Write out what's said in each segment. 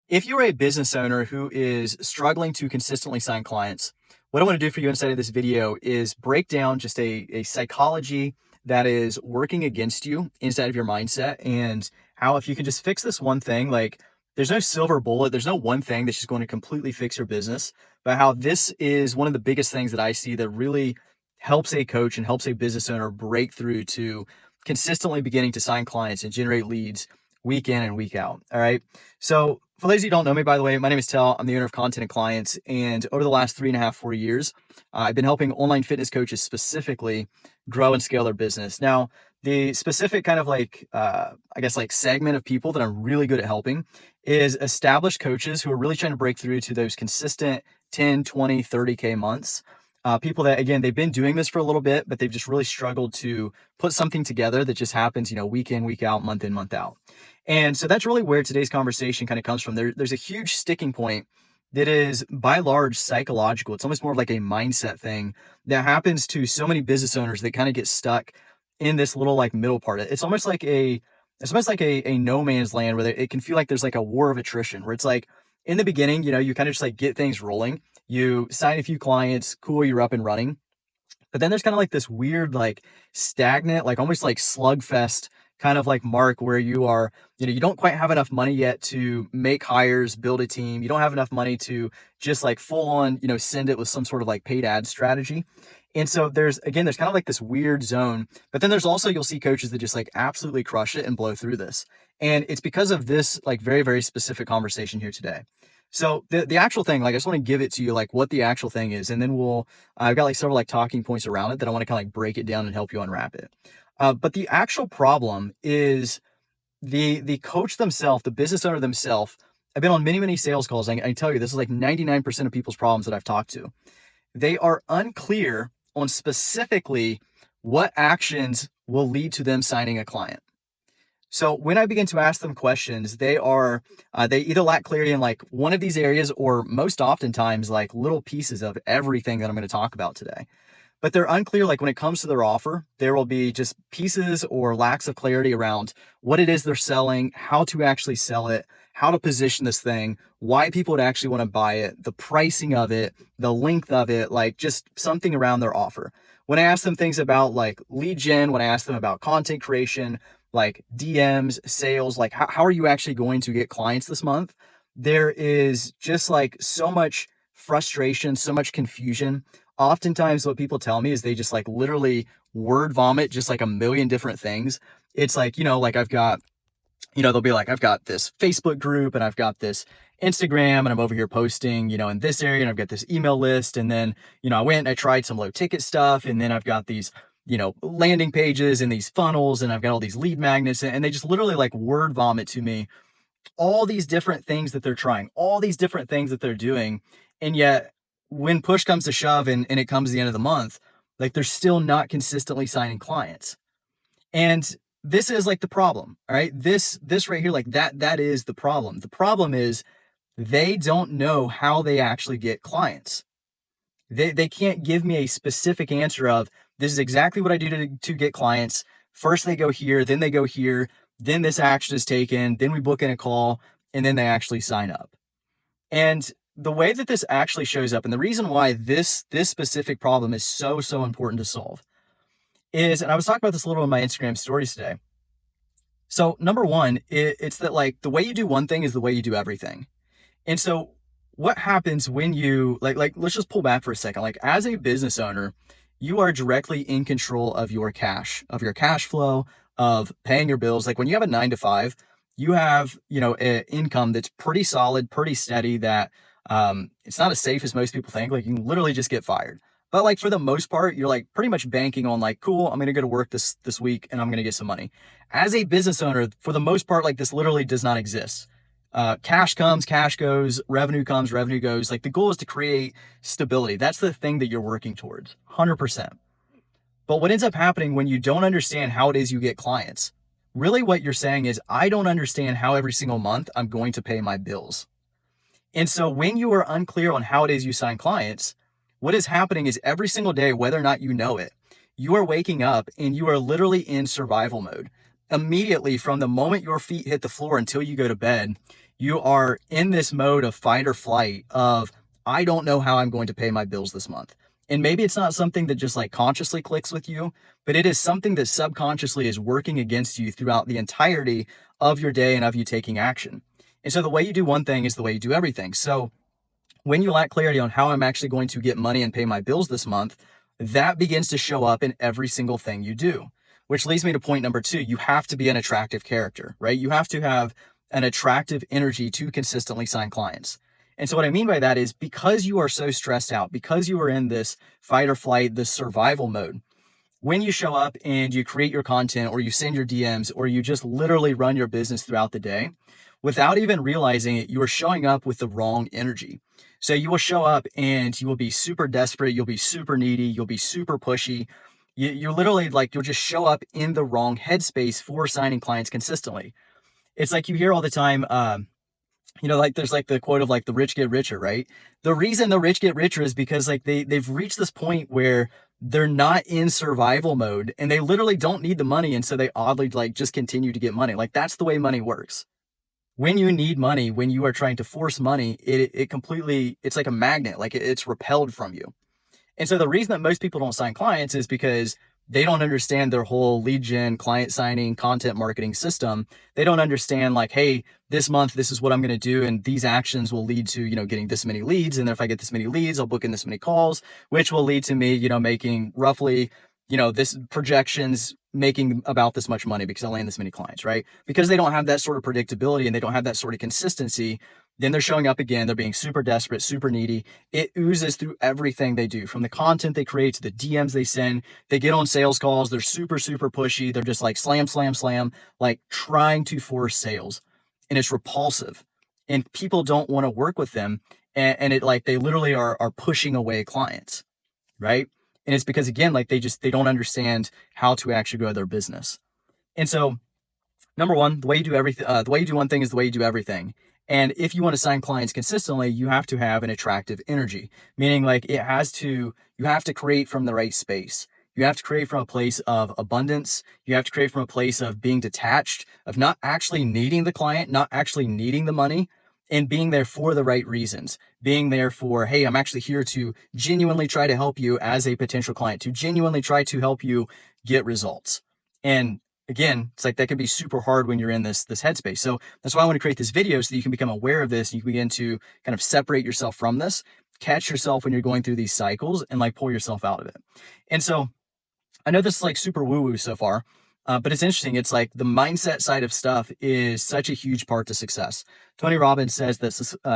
If you're a business owner who is struggling to consistently sign clients, what I want to do for you inside of this video is break down just a psychology that is working against you inside of your mindset, and how if you can just fix this one thing, like there's no silver bullet, there's no one thing that's just going to completely fix your business, but how this is one of the biggest things that I see that really helps a coach and helps a business owner break through to consistently beginning to sign clients and generate leads week in and week out. All right. So for those of you who don't know me, by the way, my name is Tel. I'm the owner of Content and Clients. And over the last 3.5, 4 years, I've been helping online fitness coaches specifically grow and scale their business. Now, the specific kind of like segment of people that I'm really good at helping is established coaches who are really trying to break through to those consistent 10, 20, 30K months. People that, again, they've been doing this for a little bit, but they've just really struggled to put something together that just happens, week in, week out, month in, month out. And so that's really where today's conversation kind of comes from. There's a huge sticking point that is by large psychological. It's almost more of like a mindset thing that happens to so many business owners that kind of get stuck in this little like middle part. It's almost like a no man's land where it can feel like there's like a war of attrition where it's like in the beginning, you kind of just like get things rolling. You sign a few clients, cool, you're up and running. But then there's kind of like this weird, like stagnant, like almost like slugfest kind of like mark where you are, you don't quite have enough money yet to make hires, build a team. You don't have enough money to just like full on, send it with some sort of like paid ad strategy. And so there's kind of like this weird zone, but then there's also, you'll see coaches that just like absolutely crush it and blow through this. And it's because of this like very, very specific conversation here today. So the actual thing, like I just want to give it to you, like what the actual thing is. And then I've got like several like talking points around it that I want to kind of like break it down and help you unwrap it. But the actual problem is the coach themselves, the business owner themselves. I've been on many, many sales calls. I can tell you, this is like 99% of people's problems that I've talked to. They are unclear on specifically what actions will lead to them signing a client. So when I begin to ask them questions, they either lack clarity in like one of these areas, or most oftentimes like little pieces of everything that I'm going to talk about today. But they're unclear, like when it comes to their offer, there will be just pieces or lacks of clarity around what it is they're selling, how to actually sell it, how to position this thing, why people would actually want to buy it, the pricing of it, the length of it, like just something around their offer. When I ask them things about like lead gen, when I ask them about content creation, like DMs, sales, like how are you actually going to get clients this month? There is just like so much frustration, so much confusion. Oftentimes what people tell me is they just like literally word vomit just like a million different things. It's like, like I've got, they'll be like, I've got this Facebook group and I've got this Instagram and I'm over here posting, in this area, and I've got this email list. And then, I went and I tried some low ticket stuff. And then I've got these, landing pages and these funnels, and I've got all these lead magnets, and they just literally like word vomit to me all these different things that they're trying, all these different things that they're doing. And yet when push comes to shove and it comes to the end of the month, like they're still not consistently signing clients. And this is like the problem. All right. This right here, like that is the problem. The problem is they don't know how they actually get clients. They can't give me a specific answer of this is exactly what I do to get clients. First they go here, then they go here, then this action is taken, then we book in a call, and then they actually sign up. And the way that this actually shows up, and the reason why this specific problem is so important to solve is, and I was talking about this a little in my Instagram stories today. So number one, it's that like the way you do one thing is the way you do everything. And so what happens when you like let's just pull back for a second. Like as a business owner, you are directly in control of your cash flow, of paying your bills. Like when you have a 9 to 5, you have, an income that's pretty solid, pretty steady, that it's not as safe as most people think. Like you can literally just get fired. But like for the most part, you're like pretty much banking on like, cool, I'm going to go to work this week and I'm going to get some money. As a business owner, for the most part, like this literally does not exist. Cash comes, cash goes, revenue comes, revenue goes. Like the goal is to create stability. That's the thing that you're working towards, 100%. But what ends up happening when you don't understand how it is you get clients, really what you're saying is, I don't understand how every single month I'm going to pay my bills. And so when you are unclear on how it is you sign clients, what is happening is every single day, whether or not you know it, you are waking up and you are literally in survival mode. Immediately from the moment your feet hit the floor until you go to bed, You are in this mode of fight or flight of, I don't know how I'm going to pay my bills this month. And maybe it's not something that just like consciously clicks with you, but it is something that subconsciously is working against you throughout the entirety of your day and of you taking action. And so the way you do one thing is the way you do everything. So when you lack clarity on how I'm actually going to get money and pay my bills this month, that begins to show up in every single thing you do, which leads me to point number 2. You have to be an attractive character, right? You have to have an attractive energy to consistently sign clients. And so what I mean by that is because you are so stressed out, because you are in this fight or flight, this survival mode, when you show up and you create your content or you send your DMs or you just literally run your business throughout the day, without even realizing it, you are showing up with the wrong energy. So you will show up and you will be super desperate. You'll be super needy. You'll be super pushy. You're literally like, you'll just show up in the wrong headspace for signing clients consistently. It's like you hear all the time, like there's like the quote of like the rich get richer, right? The reason the rich get richer is because like they've reached this point where they're not in survival mode and they literally don't need the money. And so they oddly like just continue to get money. Like that's the way money works. When you need money, when you are trying to force money, it completely, it's like a magnet, like it's repelled from you. And so the reason that most people don't sign clients is because they don't understand their whole lead gen, client signing, content marketing system. They don't understand like, hey, this month, this is what I'm going to do. And these actions will lead to, getting this many leads. And then if I get this many leads, I'll book in this many calls, which will lead to me, making roughly, this projections making about this much money because I land this many clients, right? Because they don't have that sort of predictability and they don't have that sort of consistency. Then they're showing up again. They're being super desperate, super needy. It oozes through everything they do, from the content they create to the DMs they send. They get on sales calls. They're super, super pushy. They're just like slam, slam, slam, like trying to force sales. And it's repulsive. And people don't want to work with them. And it like they literally are pushing away clients, right? And it's because, again, like they don't understand how to actually grow their business. And so number one, the way you do everything, the way you do one thing is the way you do everything. And if you want to sign clients consistently, you have to have an attractive energy, meaning like you have to create from the right space. You have to create from a place of abundance. You have to create from a place of being detached, of not actually needing the client, not actually needing the money, and being there for the right reasons. Being there for, hey, I'm actually here to genuinely try to help you as a potential client, to genuinely try to help you get results. And again, it's like that can be super hard when you're in this headspace. So that's why I want to create this video so that you can become aware of this and you can begin to kind of separate yourself from this, catch yourself when you're going through these cycles and like pull yourself out of it. And so I know this is like super woo-woo so far, but it's interesting. It's like the mindset side of stuff is such a huge part to success. Tony Robbins says that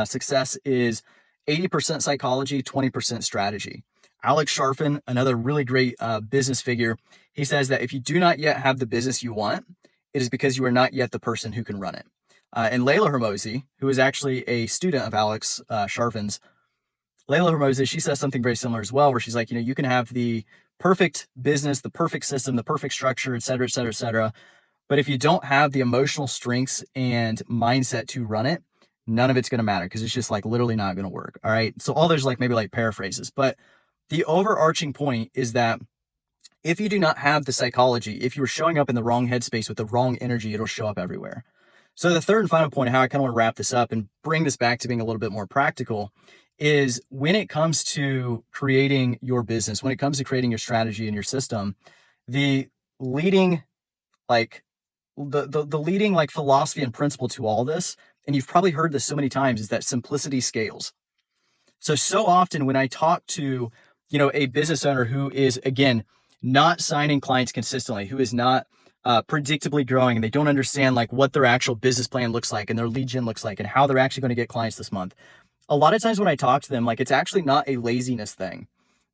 success is 80% psychology, 20% strategy. Alex Sharfin, another really great business figure, he says that if you do not yet have the business you want, it is because you are not yet the person who can run it. And Layla Hermosi, who is actually a student of Alex Sharfin's, Layla Hermosi, she says something very similar as well, where she's like, you can have the perfect business, the perfect system, the perfect structure, et cetera, et cetera, et cetera. But if you don't have the emotional strengths and mindset to run it, none of it's going to matter because it's just like literally not going to work. All right. So all there's like maybe like paraphrases, but the overarching point is that if you do not have the psychology, if you're showing up in the wrong headspace with the wrong energy, it'll show up everywhere. So the third and final point, how I kind of want to wrap this up and bring this back to being a little bit more practical, is when it comes to creating your business, when it comes to creating your strategy and your system, the leading like the leading like philosophy and principle to all this, and you've probably heard this so many times, is that simplicity scales. So often when I talk to, a business owner who is, again, not signing clients consistently, who is not predictably growing, and they don't understand like what their actual business plan looks like and their lead gen looks like and how they're actually going to get clients this month. A lot of times when I talk to them, like it's actually not a laziness thing.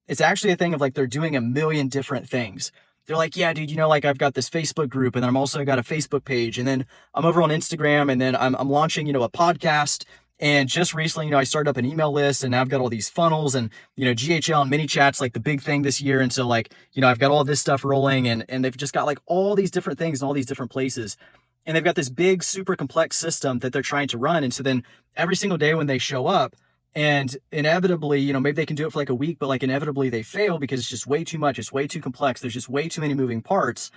It's actually a thing of like they're doing a million different things. They're like, yeah, dude, like I've got this Facebook group and then I'm also got a Facebook page and then I'm over on Instagram and then I'm launching, a podcast. And just recently, I started up an email list and now I've got all these funnels and, GHL and mini chats, like the big thing this year. And so like, I've got all this stuff rolling and they've just got like all these different things in all these different places. And they've got this big, super complex system that they're trying to run. And so then every single day when they show up and inevitably, maybe they can do it for like a week, but like inevitably they fail because it's just way too much. It's way too complex. There's just way too many moving parts.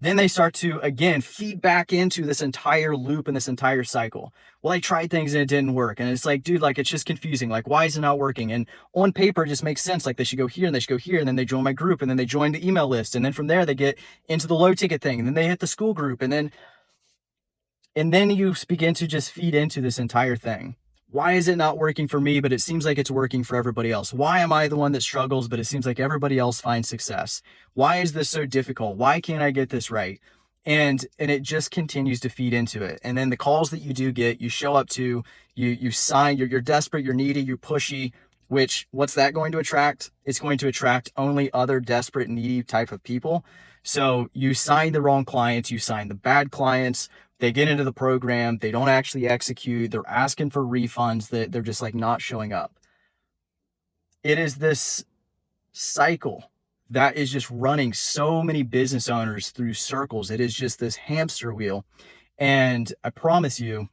Then they start to, again, feed back into this entire loop and this entire cycle. Well, I tried things and it didn't work. And it's like, dude, like, it's just confusing. Like, why is it not working? And on paper, it just makes sense. Like, they should go here and they should go here. And then they join my group and then they join the email list. And then from there, they get into the low ticket thing. And then they hit the school group. And then you begin to just feed into this entire thing. Why is it not working for me, but it seems like it's working for everybody else? Why am I the one that struggles, but it seems like everybody else finds success? Why is this so difficult? Why can't I get this right? And it just continues to feed into it. And then the calls that you do get, you show up to, you sign, you're desperate, you're needy, you're pushy, which what's that going to attract? It's going to attract only other desperate, needy type of people. So you sign the wrong clients, you sign the bad clients, they get into the program, they don't actually execute, they're asking for refunds, that they're just like not showing up. It is this cycle that is just running so many business owners through circles. It is just this hamster wheel. And I promise you,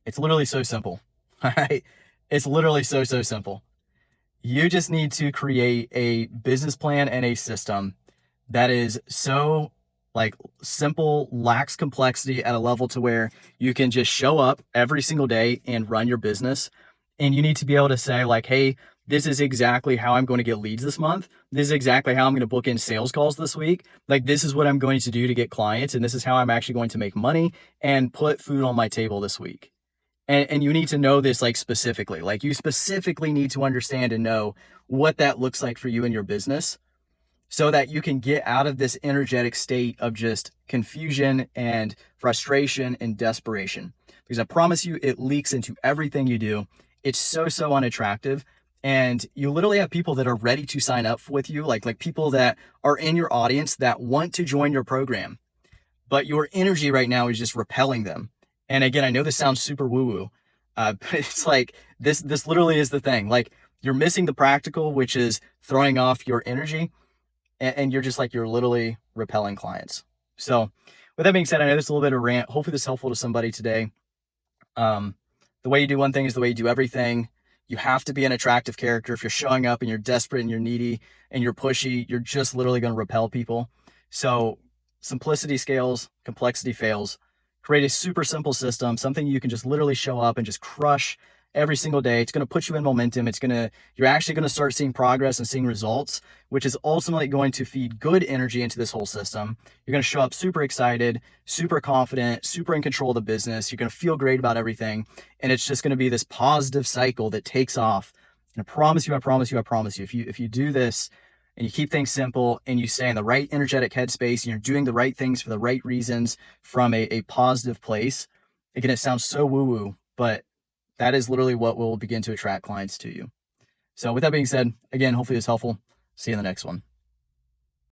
it's literally so simple. All right. It's literally so simple. You just need to create a business plan and a system that is so like simple, lacks complexity at a level to where you can just show up every single day and run your business. And you need to be able to say like, hey, this is exactly how I'm going to get leads this month. This is exactly how I'm going to book in sales calls this week. Like, this is what I'm going to do to get clients. And this is how I'm actually going to make money and put food on my table this week. And you need to know this like specifically, like you specifically need to understand and know what that looks like for you in your business, so that you can get out of this energetic state of just confusion and frustration and desperation. Because I promise you, it leaks into everything you do. It's so unattractive. And you literally have people that are ready to sign up with you, like people that are in your audience that want to join your program, but your energy right now is just repelling them. And again, I know this sounds super woo-woo, but it's like this literally is the thing. Like, you're missing the practical, which is throwing off your energy, and you're just like, you're literally repelling clients. So with that being said, I know this is a little bit of a rant. Hopefully this is helpful to somebody today. The way you do one thing is the way you do everything. You have to be an attractive character. If you're showing up and you're desperate and you're needy and you're pushy, you're just literally going to repel people. So simplicity scales, complexity fails. Create a super simple system, something you can just literally show up and just crush every single day. It's going to put you in momentum. You're actually going to start seeing progress and seeing results, which is ultimately going to feed good energy into this whole system. You're going to show up super excited, super confident, super in control of the business. You're going to feel great about everything. And it's just going to be this positive cycle that takes off. And I promise you, if you do this and you keep things simple and you stay in the right energetic headspace and you're doing the right things for the right reasons from a positive place, again, it sounds so woo-woo, but that is literally what will begin to attract clients to you. So with that being said, again, hopefully it's helpful. See you in the next one.